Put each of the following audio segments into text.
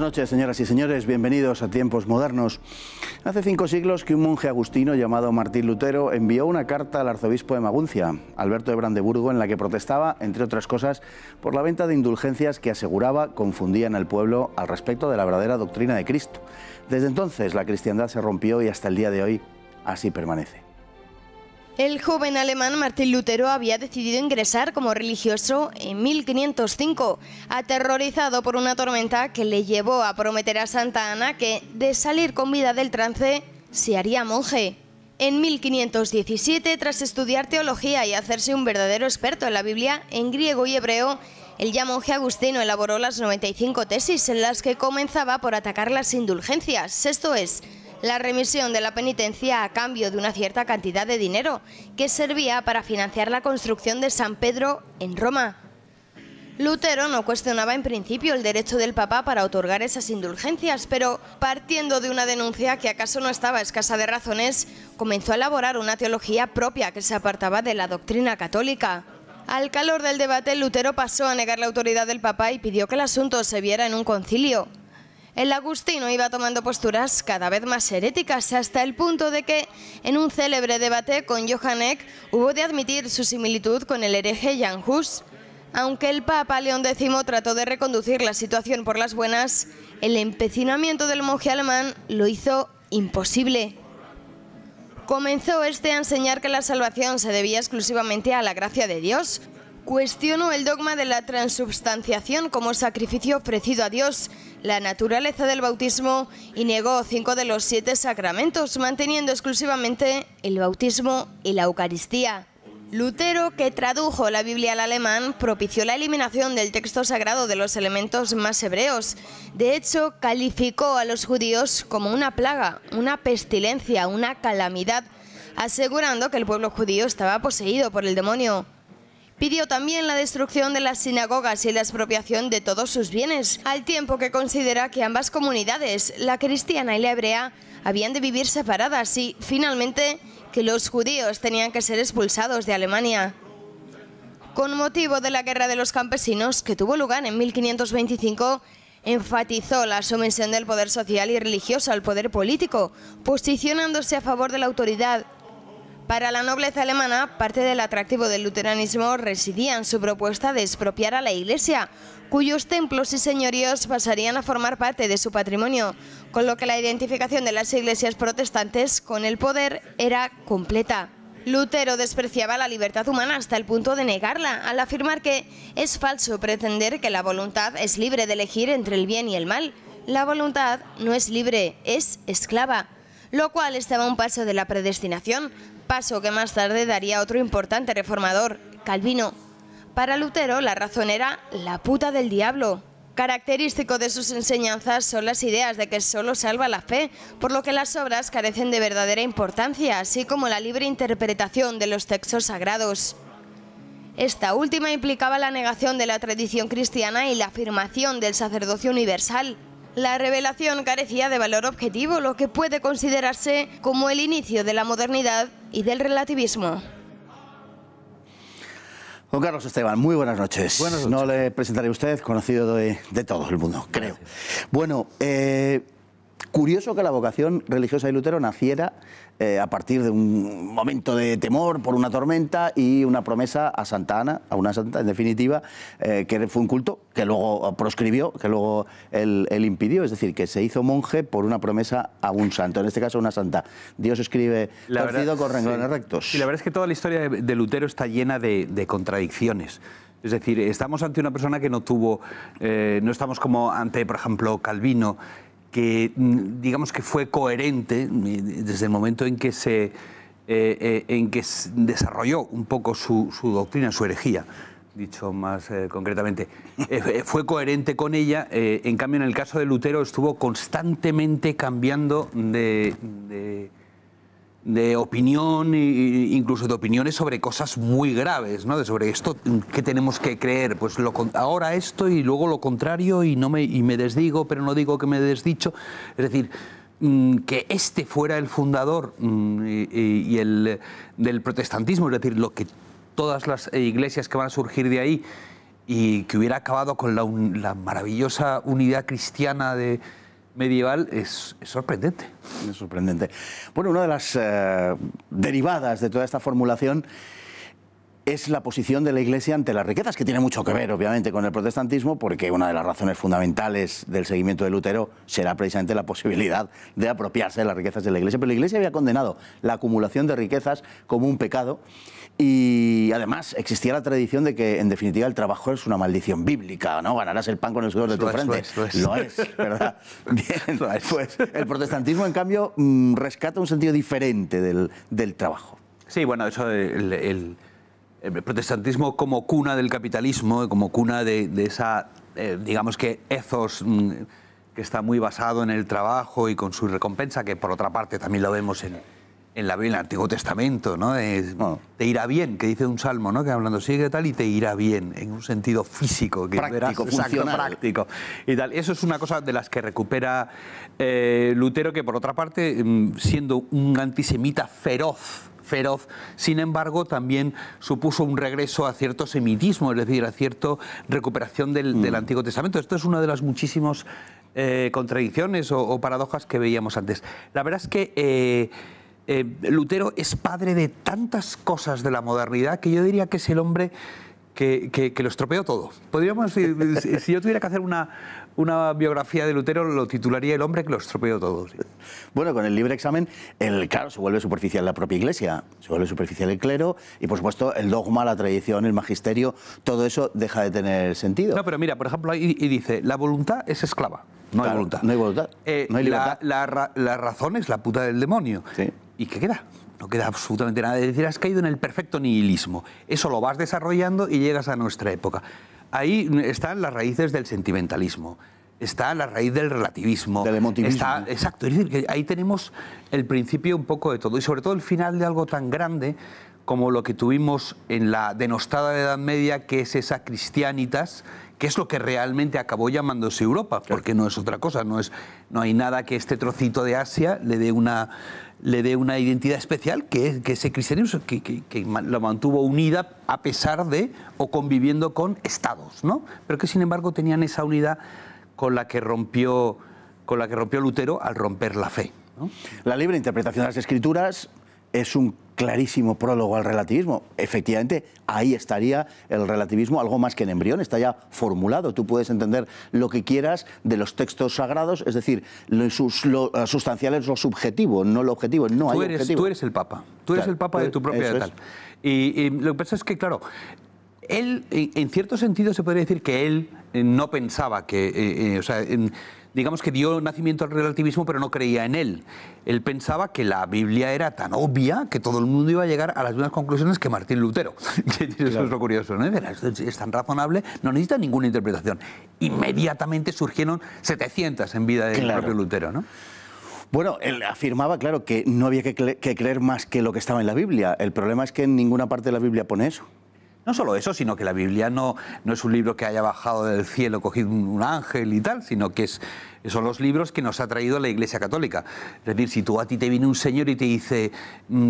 noches, señoras y señores, bienvenidos a Tiempos Modernos. Hace 5 siglos que un monje agustino llamado Martín Lutero envió una carta al arzobispo de Maguncia, Alberto de Brandeburgo, en la que protestaba, entre otras cosas, por la venta de indulgencias que aseguraba confundían al pueblo al respecto de la verdadera doctrina de Cristo. Desde entonces la cristiandad se rompió y hasta el día de hoy así permanece. El joven alemán Martín Lutero había decidido ingresar como religioso en 1505, aterrorizado por una tormenta que le llevó a prometer a Santa Ana que, de salir con vida del trance, se haría monje. En 1517, tras estudiar teología y hacerse un verdadero experto en la Biblia, en griego y hebreo, el ya monje agustino elaboró las 95 tesis en las que comenzaba por atacar las indulgencias, esto es, la remisión de la penitencia a cambio de una cierta cantidad de dinero que servía para financiar la construcción de San Pedro en Roma. Lutero no cuestionaba en principio el derecho del Papa para otorgar esas indulgencias, pero partiendo de una denuncia que acaso no estaba escasa de razones, comenzó a elaborar una teología propia que se apartaba de la doctrina católica. Al calor del debate, Lutero pasó a negar la autoridad del Papa y pidió que el asunto se viera en un concilio. El agustino iba tomando posturas cada vez más heréticas hasta el punto de que, en un célebre debate con Johann Eck, hubo de admitir su similitud con el hereje Jan Hus. Aunque el Papa León X trató de reconducir la situación por las buenas, el empecinamiento del monje alemán lo hizo imposible. Comenzó a enseñar que la salvación se debía exclusivamente a la gracia de Dios. Cuestionó el dogma de la transubstanciación como sacrificio ofrecido a Dios, la naturaleza del bautismo y negó 5 de los 7 sacramentos, manteniendo exclusivamente el bautismo y la Eucaristía. Lutero, que tradujo la Biblia al alemán, propició la eliminación del texto sagrado de los elementos más hebreos. De hecho, calificó a los judíos como una plaga, una pestilencia, una calamidad, asegurando que el pueblo judío estaba poseído por el demonio. Pidió también la destrucción de las sinagogas y la expropiación de todos sus bienes, al tiempo que considera que ambas comunidades, la cristiana y la hebrea, habían de vivir separadas y, finalmente, que los judíos tenían que ser expulsados de Alemania. Con motivo de la Guerra de los Campesinos, que tuvo lugar en 1525, enfatizó la sumisión del poder social y religioso al poder político, posicionándose a favor de la autoridad. Para la nobleza alemana, parte del atractivo del luteranismo residía en su propuesta de expropiar a la Iglesia, cuyos templos y señoríos pasarían a formar parte de su patrimonio, con lo que la identificación de las iglesias protestantes con el poder era completa. Lutero despreciaba la libertad humana hasta el punto de negarla, al afirmar que es falso pretender que la voluntad es libre de elegir entre el bien y el mal. La voluntad no es libre, es esclava, lo cual estaba a un paso de la predestinación, paso que más tarde daría otro importante reformador, Calvino. Para Lutero la razón era la puta del diablo. Característico de sus enseñanzas son las ideas de que solo salva la fe, por lo que las obras carecen de verdadera importancia, así como la libre interpretación de los textos sagrados. Esta última implicaba la negación de la tradición cristiana y la afirmación del sacerdocio universal. La revelación carecía de valor objetivo, lo que puede considerarse como el inicio de la modernidad y del relativismo. Don Carlos Esteban, muy buenas noches. Buenas noches. No le presentaré a usted, conocido de todo el mundo, creo. Bueno, curioso que la vocación religiosa de Lutero naciera a partir de un momento de temor por una tormenta y una promesa a Santa Ana, a una santa en definitiva, que fue un culto que luego proscribió, que luego él impidió, es decir, que se hizo monje por una promesa a un santo, en este caso una santa. Dios escribe torcido con renglones rectos. Sí, la verdad es que toda la historia de Lutero está llena de contradicciones. Es decir, estamos ante una persona que no tuvo, no estamos como ante, por ejemplo, Calvino, que digamos que fue coherente desde el momento en que se desarrolló un poco su doctrina, su herejía, dicho más concretamente. Fue coherente con ella, en cambio en el caso de Lutero estuvo constantemente cambiando de opinión, incluso de opiniones sobre cosas muy graves, ¿no? Sobre esto, ¿qué tenemos que creer? Pues ahora esto y luego lo contrario y me desdigo, pero no digo que me desdicho. Es decir, que este fuera el fundador del protestantismo, es decir, lo que todas las iglesias que van a surgir de ahí y que hubiera acabado con la maravillosa unidad cristiana medieval es sorprendente. Es sorprendente. Bueno, una de las derivadas de toda esta formulación es la posición de la Iglesia ante las riquezas, que tiene mucho que ver, obviamente, con el protestantismo, porque una de las razones fundamentales del seguimiento de Lutero será precisamente la posibilidad de apropiarse de las riquezas de la Iglesia. Pero la Iglesia había condenado la acumulación de riquezas como un pecado y, además, existía la tradición de que, en definitiva, el trabajo es una maldición bíblica, ¿no? Ganarás el pan con el sudor de tu frente. Lo es, ¿verdad? Bien, pues el protestantismo, en cambio, rescata un sentido diferente del trabajo. Sí, bueno, eso el protestantismo como cuna del capitalismo, como cuna de esa, digamos que, ethos que está muy basado en el trabajo y con su recompensa, que por otra parte también lo vemos en la Biblia, en el Antiguo Testamento, ¿no? Te irá bien, que dice un salmo, ¿no? Que hablando sigue tal y te irá bien, en un sentido físico, que práctico, verás, funcional. exacto, práctico y tal. Eso es una cosa de las que recupera Lutero, que por otra parte, siendo un antisemita feroz, sin embargo, también supuso un regreso a cierto semitismo, es decir, a cierta recuperación del Antiguo Testamento. Esto es una de las muchísimas contradicciones o paradojas que veíamos antes. La verdad es que Lutero es padre de tantas cosas de la modernidad que yo diría que es el hombre que lo estropeó todo. Podríamos, si yo tuviera que hacer una biografía de Lutero, lo titularía El hombre que lo estropeó todo. Sí. Bueno, con el libre examen, claro, se vuelve superficial la propia Iglesia, se vuelve superficial el clero y, por supuesto, el dogma, la tradición, el magisterio, todo eso deja de tener sentido. No, pero mira, por ejemplo, ahí dice, la voluntad es esclava, no hay voluntad. No hay voluntad, no hay libertad. La razón es la puta del demonio. Sí. ¿Y qué queda? No queda absolutamente nada. Es decir, has caído en el perfecto nihilismo. Eso lo vas desarrollando y llegas a nuestra época. Ahí están las raíces del sentimentalismo, está la raíz del relativismo. Del emotivismo. Exacto, es decir, que ahí tenemos el principio un poco de todo y sobre todo el final de algo tan grande como lo que tuvimos en la denostada Edad Media, que es esa Christianitas, que es lo que realmente acabó llamándose Europa, porque no es otra cosa, no hay nada que este trocito de Asia le dé una identidad especial, que ese cristianismo que lo mantuvo unida a pesar de o conviviendo con estados, ¿no? Pero que sin embargo tenían esa unidad con la que rompió Lutero al romper la fe, ¿no? La libre interpretación de las Escrituras es un clarísimo prólogo al relativismo. Efectivamente, ahí estaría el relativismo, algo más que en embrión, está ya formulado. Tú puedes entender lo que quieras de los textos sagrados, es decir, lo sustancial es lo subjetivo, no lo objetivo. No hay objetivo. Tú eres el Papa, tú eres el Papa de tu propia tal. Y lo que pasa es que, claro, él, en cierto sentido, se podría decir que él no pensaba que, digamos que dio nacimiento al relativismo, pero no creía en él. Él pensaba que la Biblia era tan obvia que todo el mundo iba a llegar a las mismas conclusiones que Martín Lutero. Eso es lo curioso, ¿no? Es tan razonable, no necesita ninguna interpretación. Inmediatamente surgieron 700 en vida del propio Lutero, ¿no? Bueno, él afirmaba, claro, que no había que creer más que lo que estaba en la Biblia. El problema es que en ninguna parte de la Biblia pone eso. No solo eso, sino que la Biblia no es un libro que haya bajado del cielo, cogido un ángel y tal, sino que son los libros que nos ha traído la Iglesia Católica. Es decir, si a ti te viene un señor y te dice,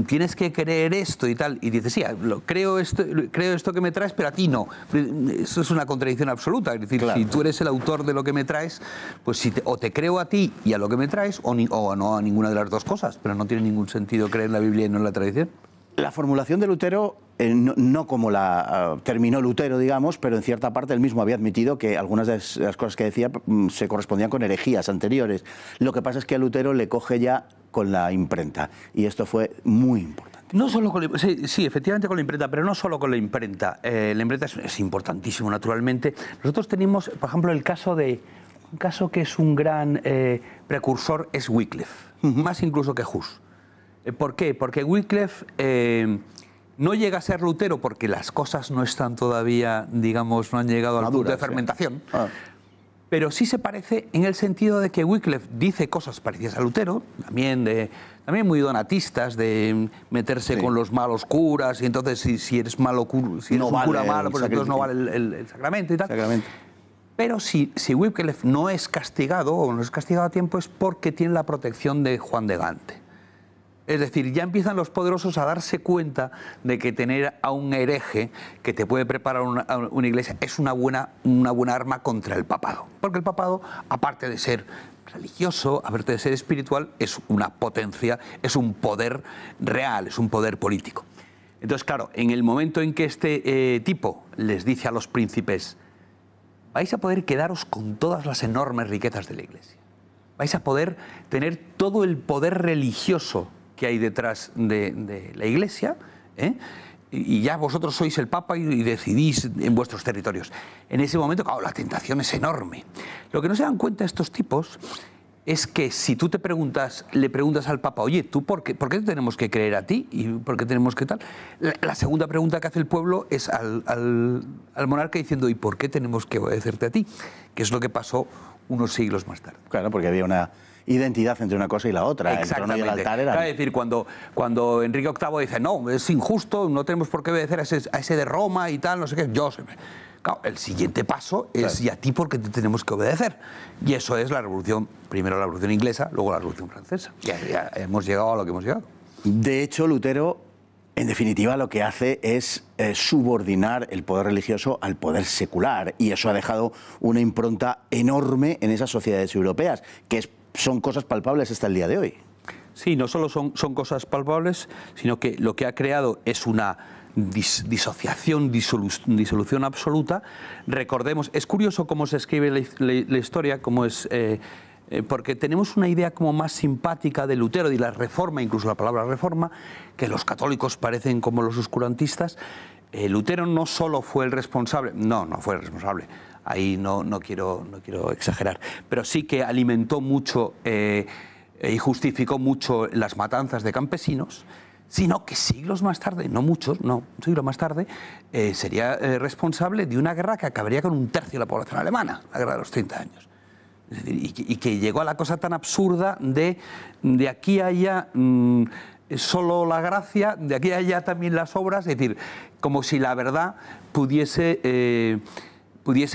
tienes que creer esto y tal, y dices, sí, creo esto que me traes, pero a ti no. Eso es una contradicción absoluta. Es decir, si tú eres el autor de lo que me traes, pues o te creo a ti y a lo que me traes, o no a ninguna de las dos cosas. Pero no tiene ningún sentido creer en la Biblia y no en la tradición. La formulación de Lutero, no como la terminó Lutero, digamos, pero en cierta parte él mismo había admitido que algunas de las cosas que decía se correspondían con herejías anteriores. Lo que pasa es que a Lutero le coge ya con la imprenta, y esto fue muy importante. No solo con sí, efectivamente con la imprenta, pero no solo con la imprenta. La imprenta es importantísimo, naturalmente. Nosotros tenemos, por ejemplo, un caso que es un gran precursor es Wycliffe, más incluso que Hus. ¿Por qué? Porque Wycliffe no llega a ser Lutero porque las cosas no están todavía, digamos, no han llegado al punto de fermentación, pero sí se parece en el sentido de que Wycliffe dice cosas parecidas a Lutero, también muy donatistas, de meterse con los malos curas, y entonces si eres malo, si eres un cura malo, pues entonces no vale el sacramento y tal. Pero si Wycliffe no es castigado, o no es castigado a tiempo, es porque tiene la protección de Juan de Gante. Es decir, ya empiezan los poderosos a darse cuenta de que tener a un hereje que te puede preparar una iglesia es una buena arma contra el papado. Porque el papado, aparte de ser religioso, aparte de ser espiritual, es una potencia, es un poder real, es un poder político. Entonces, claro, en el momento en que este tipo les dice a los príncipes: vais a poder quedaros con todas las enormes riquezas de la iglesia, vais a poder tener todo el poder religioso que hay detrás de la iglesia, y ya vosotros sois el Papa y decidís en vuestros territorios. En ese momento, claro, la tentación es enorme. Lo que no se dan cuenta estos tipos es que si tú le preguntas al Papa: oye, ¿tú por qué tenemos que creer a ti? ¿Y por qué tenemos que tal? La segunda pregunta que hace el pueblo es al monarca diciendo: ¿y por qué tenemos que obedecerte a ti? Que es lo que pasó unos siglos más tarde. Claro, porque había una identidad entre una cosa y la otra. El trono y el altar eran... Es decir, cuando Enrique VIII dice: no, es injusto, no tenemos por qué obedecer a ese de Roma y tal, no sé qué, claro, el siguiente paso es: claro, ¿y a ti por qué te tenemos que obedecer? Y eso es la revolución, primero la revolución inglesa, luego la revolución francesa. Ya hemos llegado a lo que hemos llegado. De hecho, Lutero, en definitiva, lo que hace es subordinar el poder religioso al poder secular, y eso ha dejado una impronta enorme en esas sociedades europeas, que son cosas palpables hasta el día de hoy. Sí, no solo son cosas palpables, sino que lo que ha creado es una disociación, disolución absoluta. Recordemos, es curioso cómo se escribe la historia, cómo es... porque tenemos una idea como más simpática de Lutero, de la reforma, incluso la palabra reforma, que los católicos parecen como los oscurantistas. Lutero no solo fue el responsable, no fue el responsable, ahí no quiero exagerar, pero sí que alimentó mucho y justificó mucho las matanzas de campesinos, sino que siglos más tarde, no muchos, no, un siglo más tarde, sería responsable de una guerra que acabaría con un tercio de la población alemana, la guerra de los 30 años. Es decir, y que llegó a la cosa tan absurda de aquí a allá solo la gracia, de aquí a allá también las obras, es decir, como si la verdad pudiese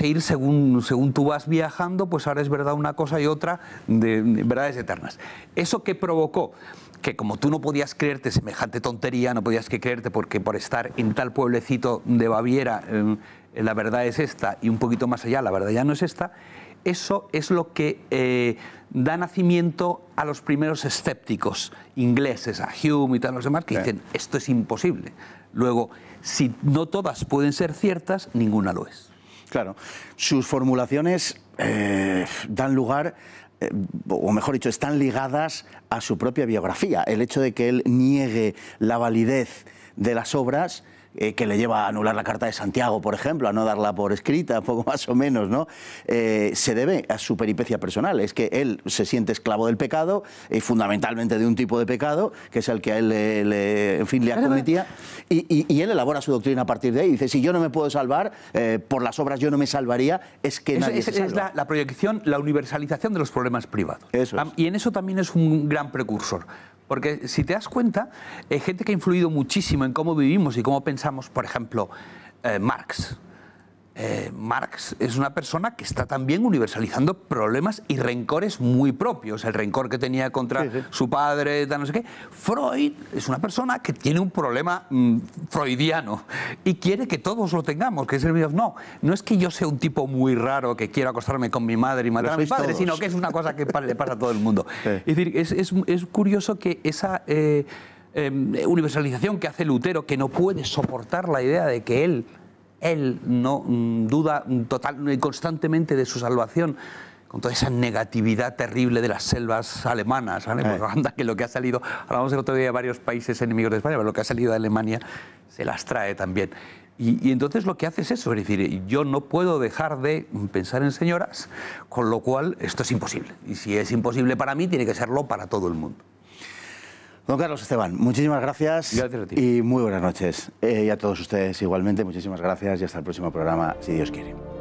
ir según tú vas viajando, pues ahora es verdad una cosa y otra de verdades eternas. ¿Eso qué provocó? Que como tú no podías creerte semejante tontería, no podías creerte porque por estar en tal pueblecito de Baviera la verdad es esta, y un poquito más allá la verdad ya no es esta. Eso es lo que da nacimiento a los primeros escépticos ingleses, a Hume y tal, los demás, que dicen: esto es imposible. Luego, si no todas pueden ser ciertas, ninguna lo es. Claro, sus formulaciones dan lugar, o mejor dicho, están ligadas a su propia biografía. El hecho de que él niegue la validez de las obras que le lleva a anular la Carta de Santiago, por ejemplo, a no darla por escrita, poco más o menos, ¿no? Se debe a su peripecia personal. Es que él se siente esclavo del pecado, fundamentalmente de un tipo de pecado, que es el que a él le acometía, y él elabora su doctrina a partir de ahí. Dice: si yo no me puedo salvar, por las obras yo no me salvaría, es que nadie se salva. Es la proyección, la universalización de los problemas privados. Eso es. Y en eso también es un gran precursor. Porque si te das cuenta, hay gente que ha influido muchísimo en cómo vivimos y cómo pensamos. Por ejemplo, Marx. Marx es una persona que está también universalizando problemas y rencores muy propios. El rencor que tenía contra su padre, no sé qué. Freud es una persona que tiene un problema freudiano y quiere que todos lo tengamos, que es el no es que yo sea un tipo muy raro que quiero acostarme con mi madre y matar a mi padre, sino que es una cosa que le pasa a todo el mundo. Es decir, es curioso que esa universalización que hace Lutero, que no puede soportar la idea de que él no duda constantemente de su salvación, con toda esa negatividad terrible de las selvas alemanas, ¿vale? Pues anda, que lo que ha salido, hablamos el otro día de varios países enemigos de España, pero lo que ha salido de Alemania se las trae también. Y entonces lo que hace es eso, es decir, yo no puedo dejar de pensar en señoras, con lo cual esto es imposible. Y si es imposible para mí, tiene que serlo para todo el mundo. Don Carlos Esteban, muchísimas gracias, gracias a ti. Y muy buenas noches. Y a todos ustedes igualmente, muchísimas gracias y hasta el próximo programa, si Dios quiere.